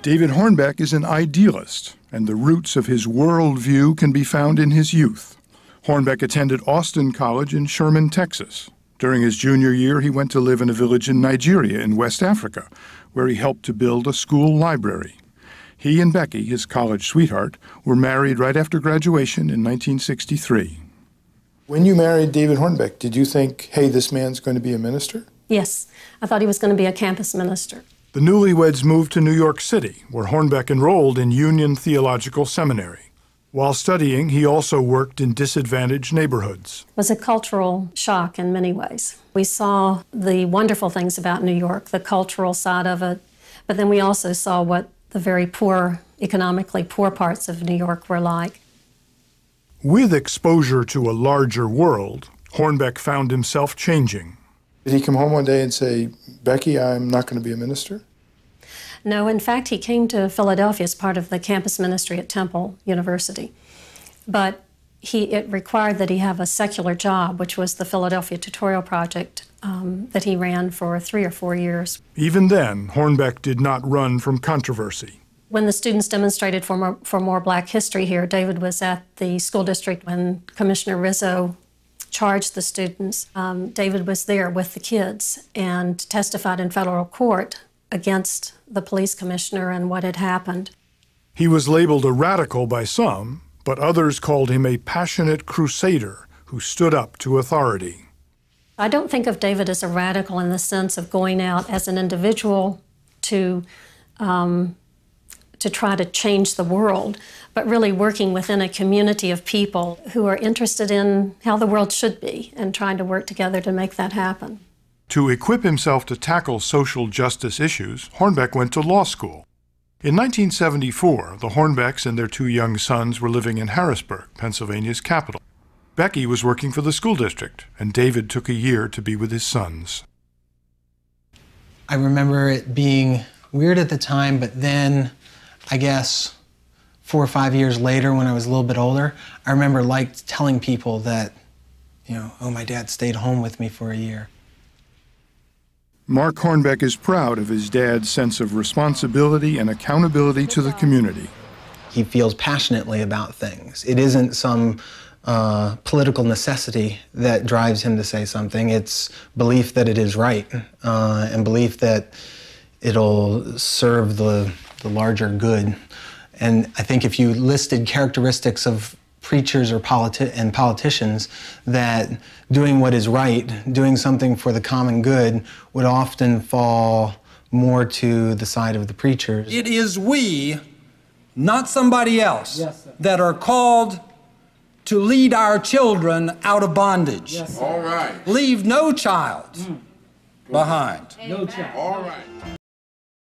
David Hornbeck is an idealist, and the roots of his worldview can be found in his youth. Hornbeck attended Austin College in Sherman, Texas. During his junior year, he went to live in a village in Nigeria in West Africa, where he helped to build a school library. He and Becky, his college sweetheart, were married right after graduation in 1963. When you married David Hornbeck, did you think, hey, this man's going to be a minister? Yes, I thought he was going to be a campus minister. The newlyweds moved to New York City, where Hornbeck enrolled in Union Theological Seminary. While studying, he also worked in disadvantaged neighborhoods. It was a cultural shock in many ways. We saw the wonderful things about New York, the cultural side of it, but then we also saw what the very poor, economically poor parts of New York were like. With exposure to a larger world, Hornbeck found himself changing. Did he come home one day and say, Becky, I'm not going to be a minister? No, in fact, he came to Philadelphia as part of the campus ministry at Temple University. But it required that he have a secular job, which was the Philadelphia Tutorial Project that he ran for 3 or 4 years. Even then, Hornbeck did not run from controversy. When the students demonstrated for more Black history here, David was at the school district when Commissioner Rizzo charged the students. David was there with the kids and testified in federal court against the police commissioner and what had happened. He was labeled a radical by some, but others called him a passionate crusader who stood up to authority. I don't think of David as a radical in the sense of going out as an individual to try to change the world, but really working within a community of people who are interested in how the world should be and trying to work together to make that happen. To equip himself to tackle social justice issues, Hornbeck went to law school. In 1974, the Hornbecks and their 2 young sons were living in Harrisburg, Pennsylvania's capital. Becky was working for the school district, and David took a year to be with his sons. I remember it being weird at the time, but then, I guess, 4 or 5 years later, when I was a little bit older, I remember telling people that, oh, my dad stayed home with me for a year. Mark Hornbeck is proud of his dad's sense of responsibility and accountability to the community. He feels passionately about things. It isn't some political necessity that drives him to say something. It's belief that it is right and belief that it'll serve the larger good. And I think if you listed characteristics of preachers or politicians, that doing what is right, doing something for the common good, would often fall more to the side of the preachers. It is we, not somebody else, that are called to lead our children out of bondage. Yes, all right. Leave no child behind. No child. All right.